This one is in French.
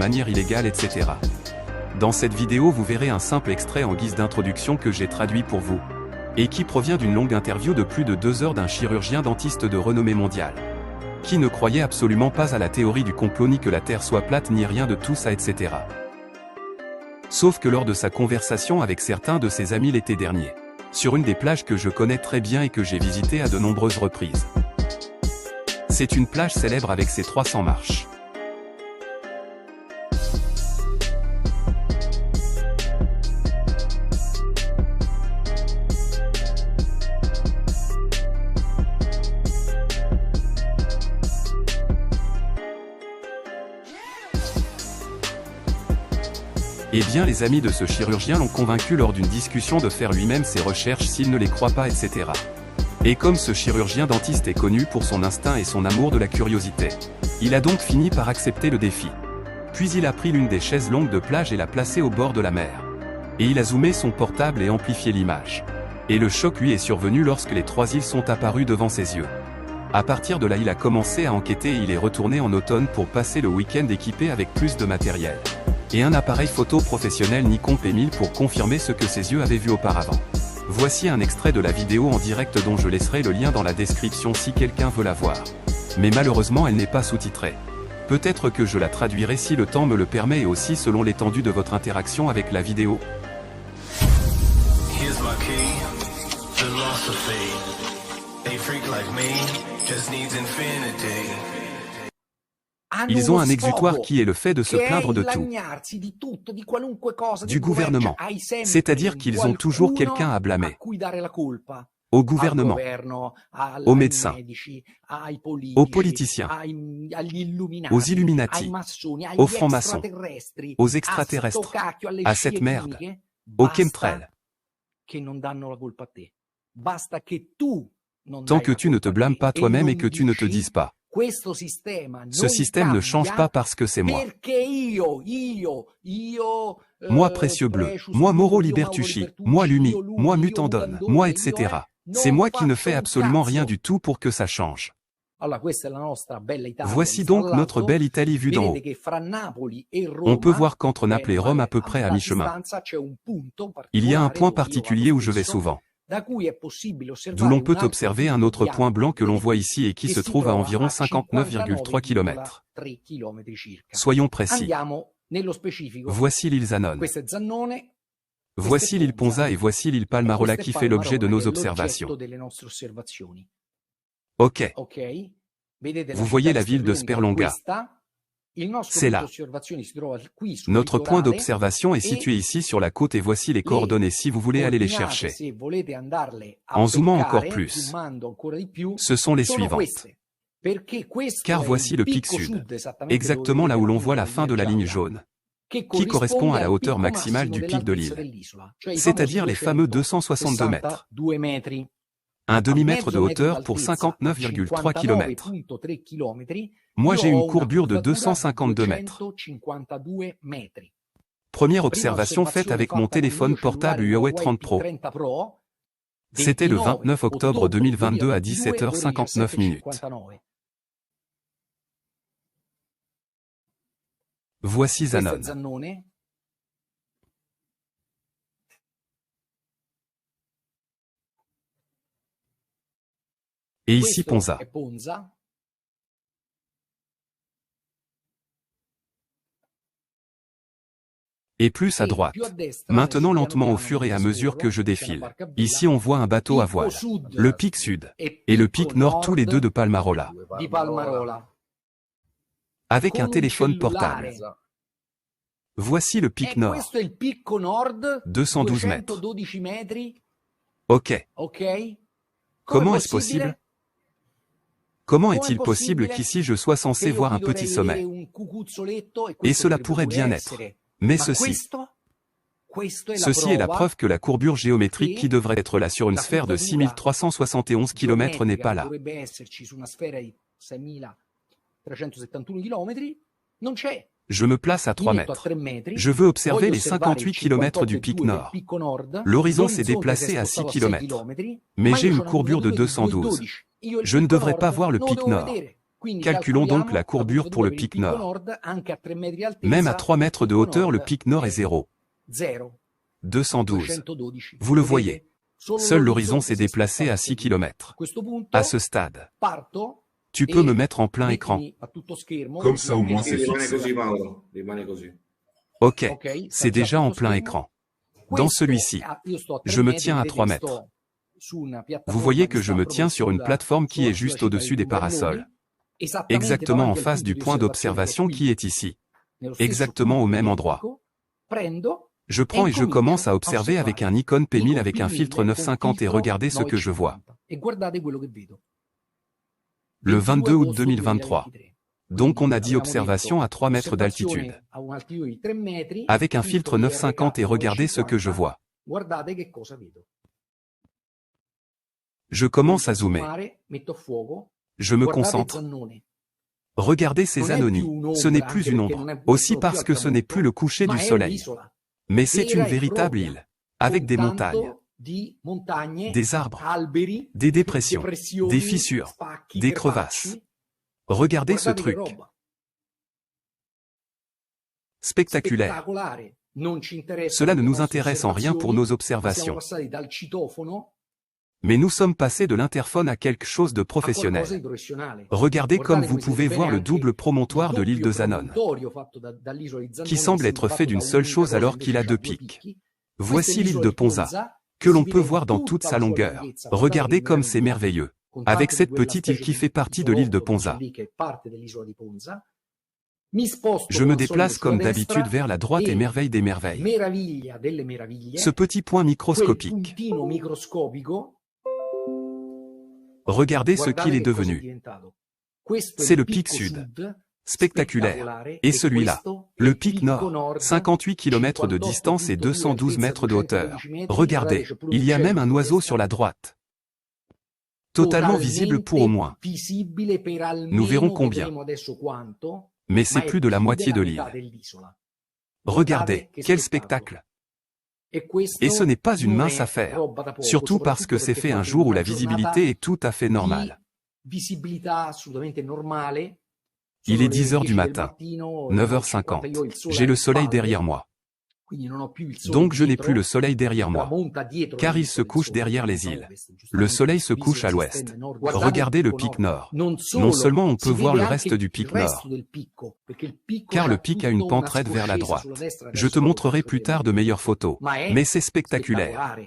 manière illégale, etc. Dans cette vidéo vous verrez un simple extrait en guise d'introduction que j'ai traduit pour vous, et qui provient d'une longue interview de plus de 2 heures d'un chirurgien dentiste de renommée mondiale, qui ne croyait absolument pas à la théorie du complot ni que la Terre soit plate ni rien de tout ça, etc. Sauf que lors de sa conversation avec certains de ses amis l'été dernier, sur une des plages que je connais très bien et que j'ai visitées à de nombreuses reprises. C'est une plage célèbre avec ses 300 marches. Eh bien les amis de ce chirurgien l'ont convaincu lors d'une discussion de faire lui-même ses recherches s'il ne les croit pas, etc. Et comme ce chirurgien dentiste est connu pour son instinct et son amour de la curiosité, il a donc fini par accepter le défi. Puis il a pris l'une des chaises longues de plage et l'a placée au bord de la mer. Et il a zoomé son portable et amplifié l'image. Et le choc lui est survenu lorsque les 3 îles sont apparues devant ses yeux. À partir de là il a commencé à enquêter et il est retourné en automne pour passer le week-end équipé avec plus de matériel et un appareil photo professionnel Nikon P1000 pour confirmer ce que ses yeux avaient vu auparavant. Voici un extrait de la vidéo en direct dont je laisserai le lien dans la description si quelqu'un veut la voir. Mais malheureusement elle n'est pas sous-titrée. Peut-être que je la traduirai si le temps me le permet et aussi selon l'étendue de votre interaction avec la vidéo. Ils ont un exutoire qui est le fait de se plaindre de tout. Du gouvernement. C'est-à-dire qu'ils ont toujours quelqu'un à blâmer. Au gouvernement, aux médecins, aux politiciens, aux Illuminati, aux francs-maçons, aux extraterrestres, à cette merde, aux chemtrails. Tant que tu ne te blâmes pas toi-même et que tu ne te dises pas. Ce système ne change pas parce que c'est moi. Moi précieux bleu, moi Moro Libertucci, moi Lumi, moi Mutandone, moi etc. C'est moi qui ne fais absolument rien du tout pour que ça change. Voici donc notre belle Italie vue d'en haut. On peut voir qu'entre Naples et Rome à peu près à mi-chemin, il y a un point particulier où je vais souvent. D'où l'on peut observer un autre point blanc que l'on voit ici et qui se trouve à environ 59,3 km. Soyons précis. Voici l'île Zannone. Voici l'île Ponza et voici l'île Palmarola qui fait l'objet de nos observations. Ok. Vous voyez la ville de Sperlonga. C'est là. Notre point d'observation est situé ici sur la côte et voici les coordonnées si vous voulez aller les chercher. En zoomant encore plus, ce sont les suivantes. Car voici le pic sud, exactement là où l'on voit la fin de la ligne jaune, qui correspond à la hauteur maximale du pic de l'île, c'est-à-dire les fameux 262 mètres. Un demi-mètre de hauteur pour 59,3 km. Moi j'ai une courbure de 252 mètres. Première observation faite avec mon téléphone portable Huawei 30 Pro. C'était le 29 octobre 2022 à 17h59 minutes. Voici Zannone. Et ici Ponza. Et plus à droite. Maintenant lentement au fur et à mesure que je défile. Ici on voit un bateau à voile. Le pic sud. Et le pic nord tous les deux de Palmarola. Avec un téléphone portable. Voici le pic nord. 212 mètres. Ok. Comment est-ce possible? Comment est-il possible qu'ici je sois censé voir un petit sommet? Et cela pourrait bien être. Mais ceci est la preuve que la courbure géométrique qui devrait être là sur une sphère de 6371 km n'est pas là. Je me place à 3 mètres. Je veux observer les 58 km du pic nord. L'horizon s'est déplacé à 6 km. Mais j'ai une courbure de 212. Je ne devrais pas voir le pic nord. Calculons donc la courbure pour le pic nord. Même à 3 mètres de hauteur, le pic nord est 0. 212. Vous le voyez. Seul l'horizon s'est déplacé à 6 km. À ce stade, tu peux me mettre en plein écran. Comme ça au moins c'est fixe. Ok, c'est déjà en plein écran. Dans celui-ci, je me tiens à 3 mètres. Vous voyez que je me tiens sur une plateforme qui est juste au-dessus des parasols. Exactement en face du point d'observation qui est ici. Exactement au même endroit. Je prends et je commence à observer avec un Nikon P1000 avec un filtre 950 et regardez ce que je vois. Le 22 août 2023. Donc on a dit observation à 3 mètres d'altitude. Avec un filtre 950 et regardez ce que je vois. Je commence à zoomer. Je me concentre. Regardez ces anonis. Ce n'est plus une ombre. Aussi parce que ce n'est plus le coucher du soleil. Mais c'est une véritable île. Avec des montagnes. Des arbres. Des dépressions. Des fissures. Des crevasses. Regardez ce truc. Spectaculaire. Cela ne nous intéresse en rien pour nos observations. Mais nous sommes passés de l'interphone à quelque chose de professionnel. Regardez comme vous pouvez voir le double promontoire de l'île de Zanon, qui semble être fait d'une seule chose alors qu'il a 2 pics. Voici l'île de Ponza, que l'on peut voir dans toute sa longueur. Regardez comme c'est merveilleux. Avec cette petite île qui fait partie de l'île de Ponza. Je me déplace comme d'habitude vers la droite et merveille des merveilles. Ce petit point microscopique. Regardez ce qu'il est devenu. C'est le pic sud. Spectaculaire. Et celui-là. Le pic nord. 58 km de distance et 212 mètres de hauteur. Regardez, il y a même un oiseau sur la droite. Totalement visible pour au moins. Nous verrons combien. Mais c'est plus de la moitié de l'île. Regardez, quel spectacle! Et ce n'est pas une mince affaire, surtout parce que c'est fait un jour où la visibilité est tout à fait normale. Il est 10 h du matin, 9h50. J'ai le soleil derrière moi. Donc je n'ai plus le soleil derrière moi, car il se couche derrière les îles. Le soleil se couche à l'ouest. Regardez le pic nord. Non seulement on peut voir le reste du pic nord, car le pic a une pente raide vers la droite. Je te montrerai plus tard de meilleures photos, mais c'est spectaculaire.